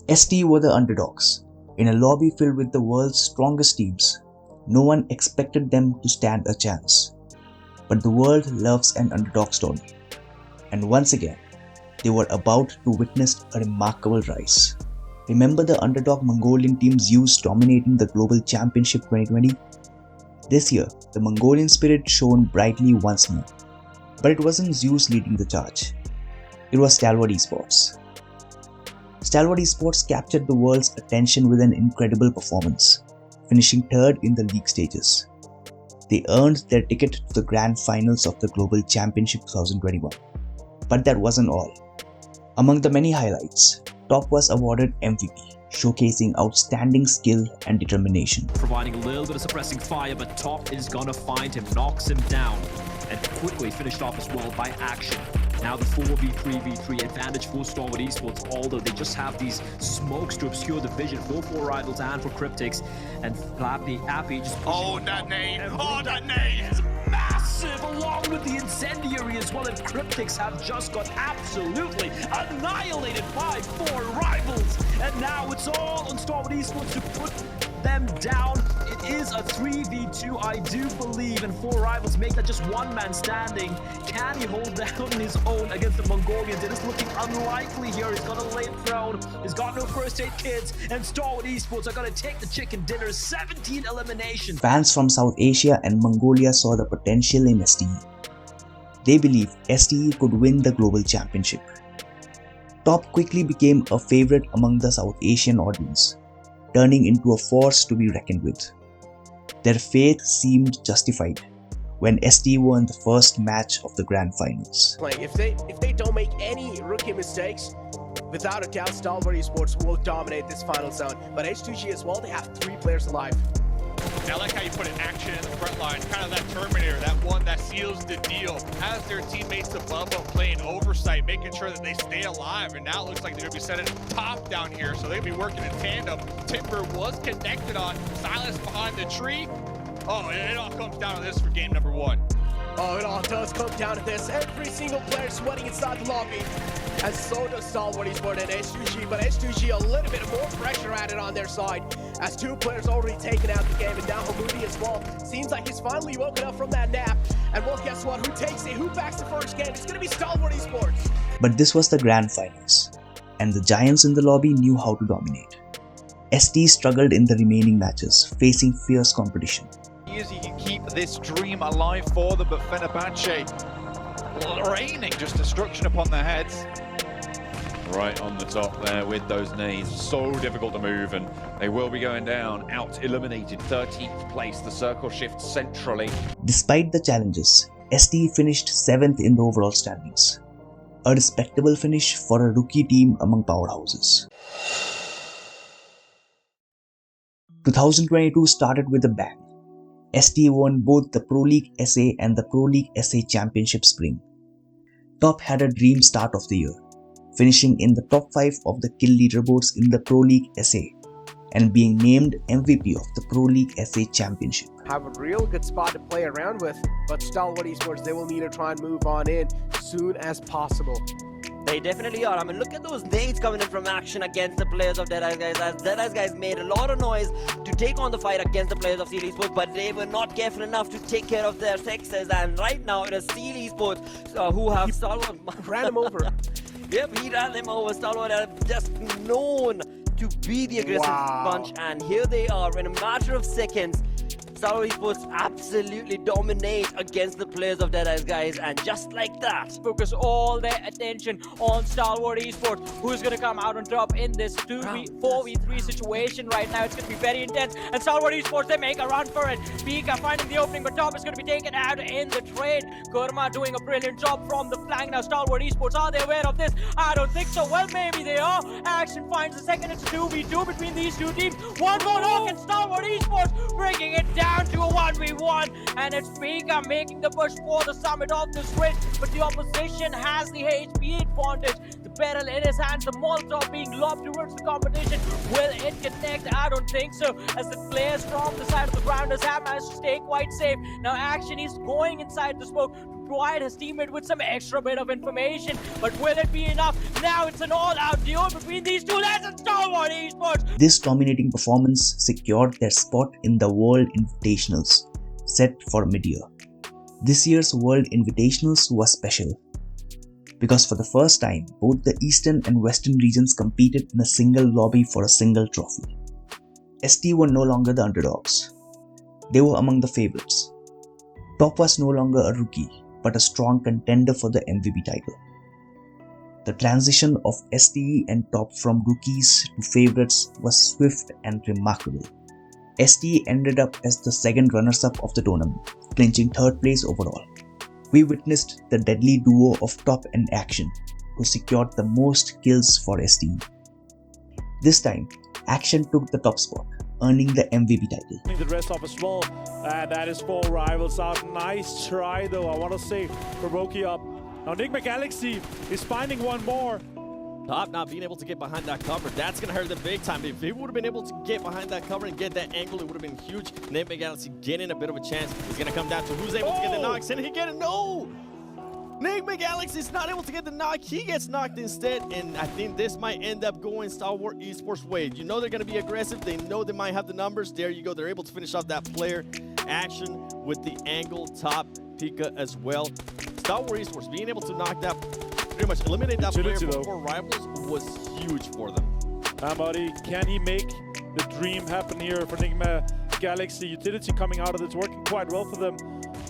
ST were the underdogs. In a lobby filled with the world's strongest teams, no one expected them to stand a chance. But the world loves an underdog story. And once again, they were about to witness a remarkable rise. Remember the underdog Mongolian team Zeus dominating the Global Championship 2020? This year, the Mongolian spirit shone brightly once more. But it wasn't Zeus leading the charge. It was Stalwart Esports. Stalwart Esports captured the world's attention with an incredible performance, finishing third in the league stages. They earned their ticket to the grand finals of the Global Championship 2021. But that wasn't all. Among the many highlights, Top was awarded MVP, showcasing outstanding skill and determination. Providing a little bit of suppressing fire, but Top is gonna find him, knocks him down, and quickly finished off as well by Action. Now the 4v3v3 advantage for Stalwart Esports, although they just have these smokes to obscure the vision for 4 rivals and for Cryptics. And Appy just... Oh, that nade! Oh, that nade! Is massive, along with the incendiary as well, and Cryptics have just got absolutely annihilated by 4 rivals. And now it's all on Stalwart Esports to put them down. It is a 3v2, I do believe, and 4 rivals make that just one man standing. Can he hold down his own against the Mongolians? It is looking unlikely here. He's got a late throne, he's got no first aid kits, and Stalwart Esports are gonna take the chicken dinner. 17 eliminations. Fans from South Asia and Mongolia saw the potential in STE. They believed STE could win the global championship. Top quickly became a favorite among the South Asian audience, turning into a force to be reckoned with. Their faith seemed justified when ST won the first match of the grand finals. If they don't make any rookie mistakes, without a doubt Stalwart Esports will dominate this final zone. But H2G as well, they have 3 players alive. I like how you put an Action in the front line, kind of that Terminator, that one that seals the deal, has their teammates above them playing oversight, making sure that they stay alive, and now it looks like they're going to be setting Top down here, so they'll be working in tandem. Timber was connected on, Silas behind the tree. Oh, it all comes down to this for game number 1. Oh, it all does come down to this. Every single player sweating inside the lobby. And so does Stalwart Esports and H2G, but H2G a little bit more pressure added on their side as 2 players already taken out the game, and now Hamoudi as well. Seems like he's finally woken up from that nap. And well, guess what? Who takes it? Who backs the first game? It's going to be Stalwart Esports. But this was the grand finals, and the giants in the lobby knew how to dominate. ST struggled in the remaining matches, facing fierce competition. He can keep this dream alive for them, but Fenerbahce raining just destruction upon their heads. Right on the top there with those nades, so difficult to move, and they will be going down, out eliminated, 13th place, the circle shifts centrally. Despite the challenges, ST finished 7th in the overall standings, a respectable finish for a rookie team among powerhouses. 2022 started with a bang. ST won both the Pro League SA and the Pro League SA Championship Spring. Top had a dream start of the year, finishing in the top 5 of the kill leaderboards in the Pro League SA and being named MVP of the Pro League SA Championship. Have a real good spot to play around with, but Stalwart Esports, they will need to try and move on in soon as possible. They definitely are. I mean, look at those nades coming in from Action against the players of Deadeyes guys. As Deadeyes guys made a lot of noise to take on the fight against the players of Seal Esports, but they were not careful enough to take care of their sexes. And right now it is Seal Esports who have Stalwart ran him over. Yep, he ran them over. Stalwart are just known to be the aggressive bunch, and here they are in a matter of seconds. Stalwart Esports absolutely dominate against the players of Deadeyes guys, and just like that, focus all their attention on Stalwart Esports, who's going to come out on top in this 4v3 situation right now. It's going to be very intense, and Stalwart Esports, they make a run for it. Pika finding the opening, but Top is going to be taken out in the trade. Kurma doing a brilliant job from the flank. Now Stalwart Esports, are they aware of this? I don't think so. Well, maybe they are. Action finds the second. It's a 2v2 between these 2 teams. One more knock, and Stalwart Esports breaking it down to a 1v1, and it's Pika making the push for the summit of this race, but the opposition has the HP advantage. The barrel in his hands, the Molotov being lobbed towards the competition. Will it connect? I don't think so, as the players from the side of the grounders have managed to stay quite safe. Now Action is going inside the smoke to provide his teammate with some extra bit of information. But will it be enough? Now it's an all-out duel between these two. That's a Stalwart Esports. This dominating performance secured their spot in the World Invitationals, set for mid-year. This year's World Invitationals was special, because for the first time, both the Eastern and Western regions competed in a single lobby for a single trophy. ST were no longer the underdogs. They were among the favorites. Top was no longer a rookie, but a strong contender for the MVP title. The transition of STE and Top from rookies to favorites was swift and remarkable. STE ended up as the second runners-up of the tournament, clinching third place overall. We witnessed the deadly duo of Top and Action, who secured the most kills for STE. This time, Action took the top spot, earning the MVP title. The rest of as well, and that is 4 rivals out. Nice try though, I want to say, for Roki up. Now Enigma Galaxy is finding one more. Top not being able to get behind that cover, that's going to hurt them big time. If they would have been able to get behind that cover and get that angle, it would have been huge. Enigma Galaxy getting a bit of a chance. It's going to come down to who's able to get the knocks, and he get it. No! Enigma Galaxy is not able to get the knock. He gets knocked instead, and I think this might end up going Stalwart Esports' way. You know they're going to be aggressive. They know they might have the numbers. There you go. They're able to finish off that player. Action with the angle top Pika as well. Stalwart Esports being able to knock that, pretty much eliminate that player for 4 rivals was huge for them. Amari, can he make the dream happen here for Enigma Galaxy? Utility coming out of this, working quite well for them.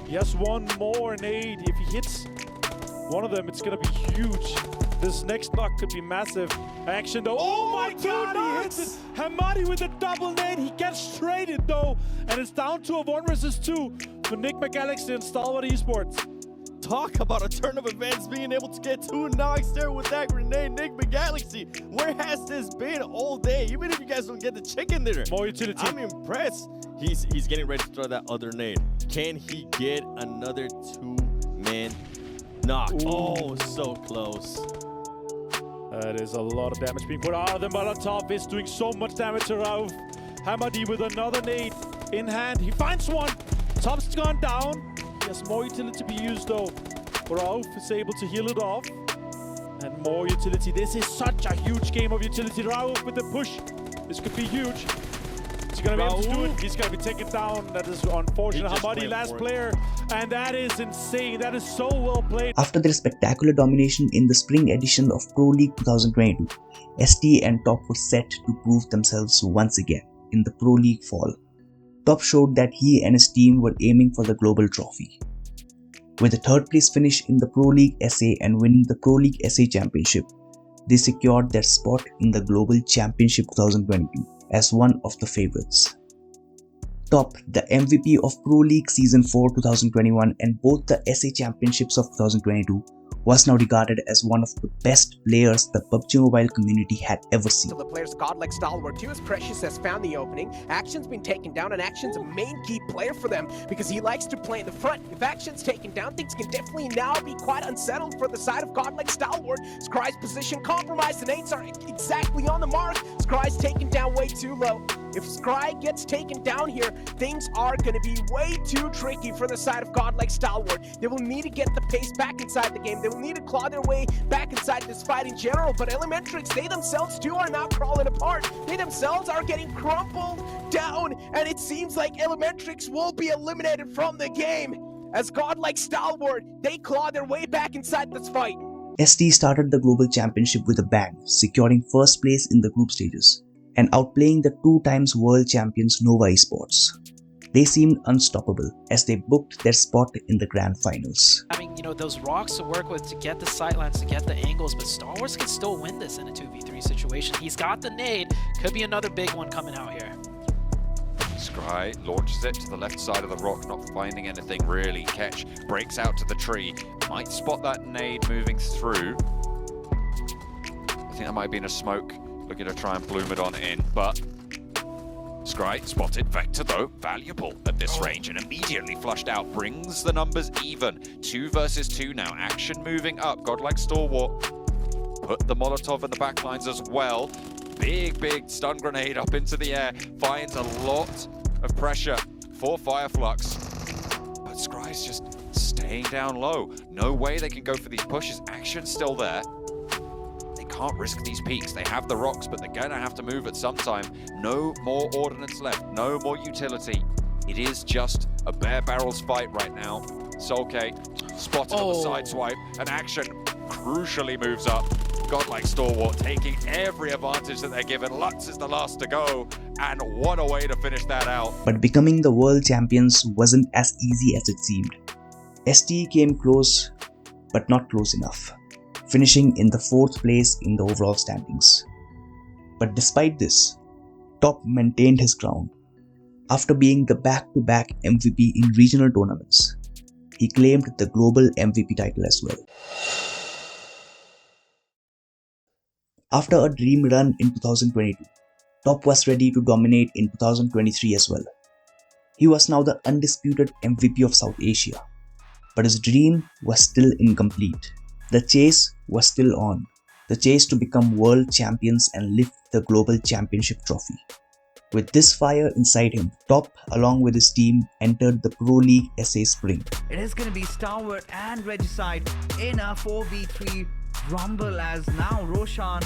He has one more nade. If he hits one of them, it's going to be huge. This next knock could be massive. Action though. Oh my god, he hits it. Hamadi with a double nade. He gets traded though. And it's down to a 1 versus 2 for Enigma Galaxy and Stalwart Esports. Talk about a turn of events, being able to get 2 knocks there with that grenade. Enigma Galaxy, where has this been all day? Even if you guys don't get the chicken dinner. More utility. I'm impressed. He's getting ready to throw that other nade. Can he get another 2-man knock? Ooh. Oh, so close. That is a lot of damage being put out of them, but on top is doing so much damage to Rauf. Hamadi with another nade in hand. He finds one. Top's gone down. He has more utility to be used though. Rauf is able to heal it off. And more utility. This is such a huge game of utility. Rauf with the push. This could be huge. Is he going to be able to do it? He's going to be taken down. That is unfortunate. Hamadi, last player. And that is insane. That is so well played. After their spectacular domination in the spring edition of Pro League 2022, ST and Top were set to prove themselves once again in the Pro League fall. Top showed that he and his team were aiming for the global trophy. With a third place finish in the Pro League SA and winning the Pro League SA Championship, they secured their spot in the Global Championship 2022 as one of the favorites. Top, the MVP of Pro League Season 4 2021 and both the SA Championships of 2022, was now regarded as one of the best players the PUBG Mobile community had ever seen. So the player's godlike Stalwart 2 as Precious has found the opening. Action's been taken down, and Action's a main key player for them because he likes to play in the front. If Action's taken down, things can definitely now be quite unsettled for the side of godlike Stalwart. Scry's position compromised, the nades are exactly on the mark. Scry's taken down way too low. If Scry gets taken down here, things are going to be way too tricky for the side of godlike Stalwart. They will need to get the pace back inside the game. They will need to claw their way back inside this fight in general, but Elementrix, they themselves too are now crawling apart. They themselves are getting crumpled down, and it seems like Elementrix will be eliminated from the game as godlike Stalwart, they claw their way back inside this fight. ST started the Global Championship with a bang, securing first place in the group stages and outplaying the 2 times world champions Nova Esports. They seemed unstoppable as they booked their spot in the grand finals. Having, those rocks to work with to get the sightlines, to get the angles, but Star Wars can still win this in a 2v3 situation. He's got the nade, could be another big one coming out here. Scry launches it to the left side of the rock, not finding anything really. Ketch breaks out to the tree, might spot that nade moving through. I think that might have been a smoke, looking to try and bloom it on in, but Scry spotted. Vector though, valuable at this range and immediately flushed out, brings the numbers even. 2 versus 2 now, Action moving up, godlike Stalwart. Put the Molotov in the backlines as well. Big stun grenade up into the air, finds a lot of pressure for Fireflux. But Scry's just staying down low. No way they can go for these pushes. Action's still there. They can't risk these peaks. They have the rocks, but they're going to have to move at some time. No more ordnance left. No more utility. It is just a bare barrels fight right now. Solke spotted on the side swipe, and Action crucially moves up. Godlike Stalwart taking every advantage that they're given. Lutz is the last to go, and what a way to finish that out. But becoming the world champions wasn't as easy as it seemed. ST came close, but not close enough, finishing in the 4th place in the overall standings. But despite this, Top maintained his crown. After being the back-to-back MVP in regional tournaments, he claimed the global MVP title as well. After a dream run in 2022, Top was ready to dominate in 2023 as well. He was now the undisputed MVP of South Asia, but his dream was still incomplete. The chase was still on, the chase to become world champions and lift the global championship trophy. With this fire inside him, Top, along with his team, entered the Pro League SA Spring. It is going to be Stalwart and Regicide in a 4v3 rumble, as now Roshan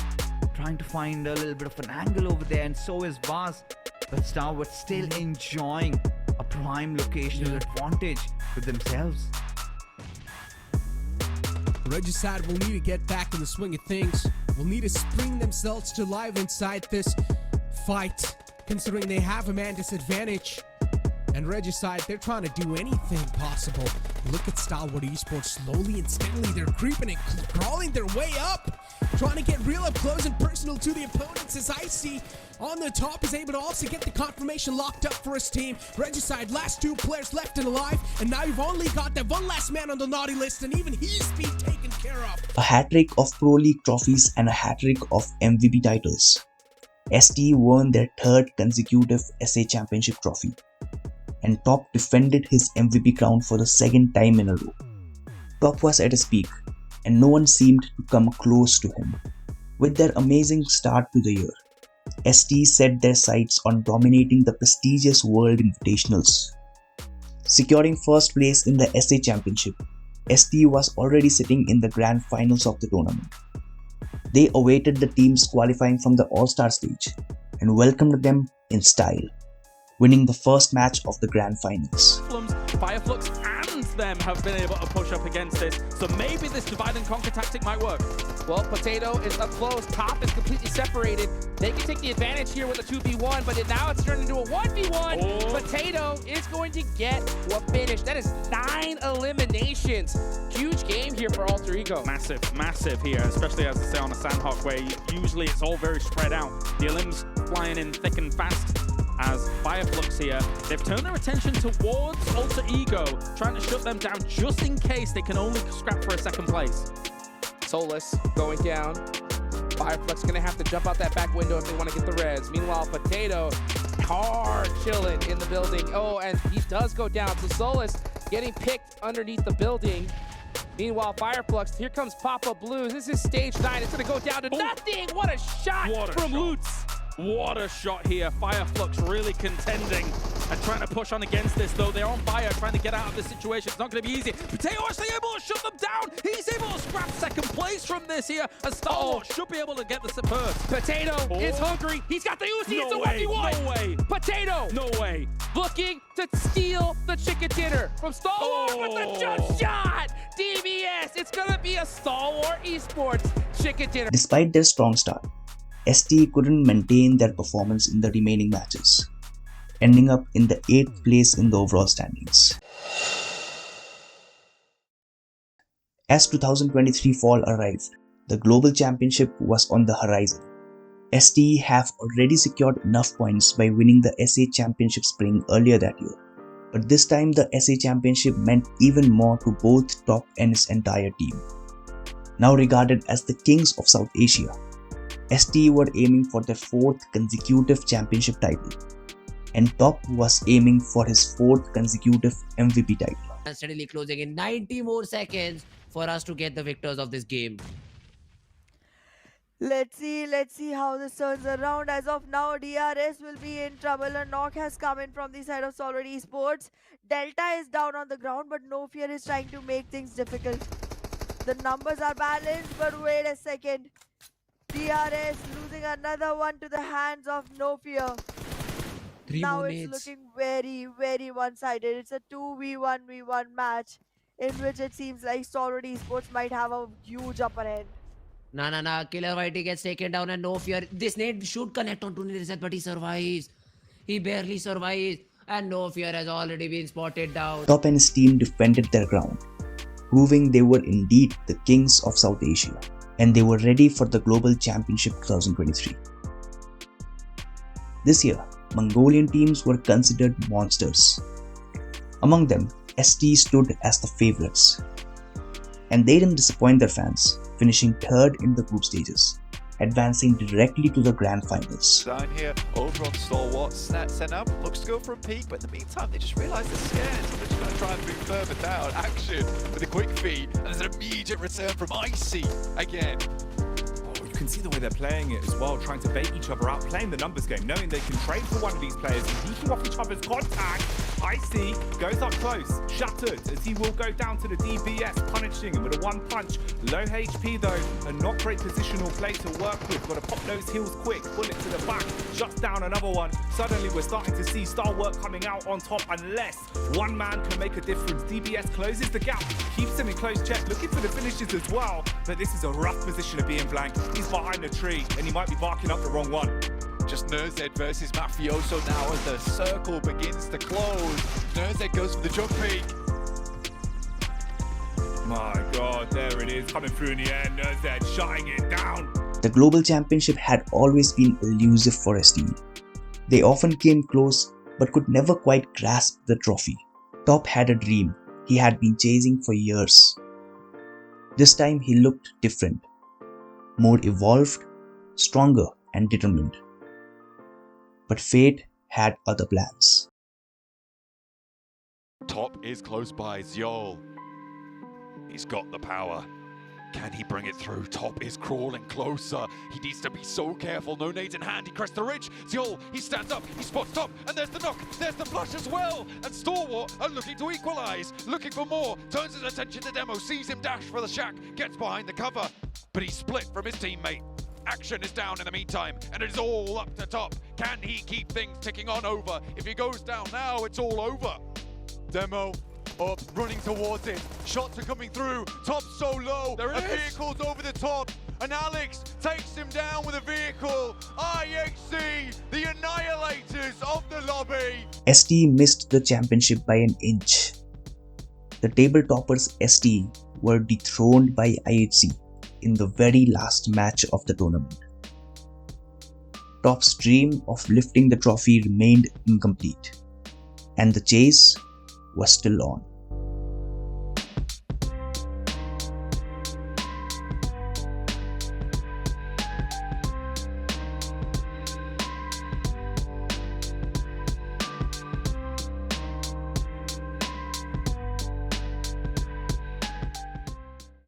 trying to find a little bit of an angle over there, and so is Vaz. But Stalwart still enjoying a prime locational advantage with themselves. Regicide will need to get back in the swing of things. Will need to spring themselves to life inside this fight, considering they have a man disadvantage. And Regicide, they're trying to do anything possible. Look at Stalwart Esports, slowly and steadily they're creeping and crawling their way up, trying to get real up close and personal to the opponents, as I see on the top is able to also get the confirmation locked up for his team. Regicide, last 2 players left and alive, and now you've only got that one last man on the naughty list, and even he's being taken care of. A hat-trick of Pro League trophies and a hat-trick of MVP titles. ST won their 3rd consecutive SA Championship trophy, and Top defended his MVP crown for the 2nd time in a row. Top was at his peak, and no one seemed to come close to him. With their amazing start to the year, ST set their sights on dominating the prestigious World Invitationals. Securing 1st place in the SA Championship, ST was already sitting in the grand finals of the tournament. They awaited the teams qualifying from the All-Star stage and welcomed them in style, winning the first match of the grand finals. Fireflux and them have been able to push up against this, so maybe this divide and conquer tactic might work. Well, Potato is up close, Top is completely separated. They can take the advantage here with a 2v1, but now it's turned into a 1v1. Potato is going to get a finish. That is 9 eliminations. Huge game here for Alter Ego. Massive here, especially as I say on a Sandhawk, where usually it's all very spread out. The elims flying in thick and fast. As Fireflux here, they've turned their attention towards Alter Ego, trying to shut them down just in case they can only scrap for a 2nd place. Solus going down. Fireflux gonna have to jump out that back window if they want to get the res. Meanwhile, Potato hard chilling in the building. Oh, and he does go down. So Solus getting picked underneath the building. Meanwhile, Fireflux, here comes Papa Blues. This is stage 9. It's gonna go down to nothing. What a shot from Lutz. What a shot here. Fireflux really contending and trying to push on against this, though. They're on fire, trying to get out of this situation. It's not going to be easy. Potato actually able to shut them down. He's able to scrap 2nd place from this here, and Stalwart should be able to get the first. Potato is hungry. He's got the Uzi. It's a 1v1. No way. Potato. No way. Looking to steal the chicken dinner from Stalwart with the jump shot. DBS. It's going to be a Stalwart Esports chicken dinner. Despite their strong start, ST couldn't maintain their performance in the remaining matches, ending up in the 8th place in the overall standings. As 2023 fall arrived, the global championship was on the horizon. ST have already secured enough points by winning the SA Championship Spring earlier that year, but this time the SA Championship meant even more to both Top and his entire team. Now regarded as the kings of South Asia, ST were aiming for their 4th consecutive championship title, and Top was aiming for his 4th consecutive MVP title. And steadily closing in 90 more seconds for us to get the victors of this game. Let's see how this turns around. As of now, DRS will be in trouble. A knock has come in from the side of Solid Esports. Delta is down on the ground, but No Fear is trying to make things difficult. The numbers are balanced, but wait a second. DRS losing another one to the hands of No Fear. Now it's looking very, very one-sided. It's a 2v1v1 match in which it seems like Solid Esports might have a huge upper hand. Nah. Killer Whitey gets taken down and No Fear. This nade should connect on Reset, but he survives. He barely survives. And No Fear has already been spotted down. Top and his team defended their ground, proving they were indeed the kings of South Asia, and they were ready for the Global Championship 2023. This year, Mongolian teams were considered monsters. Among them, ST stood as the favorites, and they didn't disappoint their fans, finishing third in the group stages, advancing directly to the grand finals. Down here, over on Stalwart, sent up, looks to go for a peek, but in the meantime they just realise they're scared, so they're just going to try and move further down. Action with a quick feed, and there's an immediate return from Icy again. You can see the way they're playing it as well, trying to bait each other out, playing the numbers game, knowing they can trade for one of these players, leaking off each other's contact. Icy goes up close, shattered, as he will go down to the DBS, punishing him with a one punch. Low HP though, a not great positional play to work with. Got to pop those heels quick, bullet to the back, shuts down another one. Suddenly we're starting to see Stalwart coming out on top, unless one man can make a difference. DBS closes the gap, keeps him in close check, looking for the finishes as well. But this is a rough position of being blank. He's behind the tree, and he might be barking up the wrong one. Just Nurzed versus Mafioso now as the circle begins to close. Nurzed goes for the jump peak. My God, there it is, coming through in the air. Nurzed shutting it down. The Global Championship had always been elusive for ST. They often came close, but could never quite grasp the trophy. Top had a dream he had been chasing for years. This time he looked different, more evolved, stronger and determined. But fate had other plans. Top is close by, Zyol. He's got the power. Can he bring it through? Top is crawling closer. He needs to be so careful. No nades in hand. He crests the ridge. Zyol, he stands up. He spots Top. And there's the knock. There's the flush as well. And Stalwart are looking to equalize. Looking for more. Turns his attention to Demo. Sees him dash for the shack. Gets behind the cover. But he's split from his teammate. Action is down in the meantime, and it is all up to Top. Can he keep things ticking on over? If he goes down now, it's all over. Demo up, running towards it. Shots are coming through. Top so low. There it is. Vehicle's over the top, and Alex takes him down with a vehicle. IHC, the annihilators of the lobby. ST missed the championship by an inch. The table toppers ST were dethroned by IHC in the very last match of the tournament. Top's dream of lifting the trophy remained incomplete, and the chase was still on.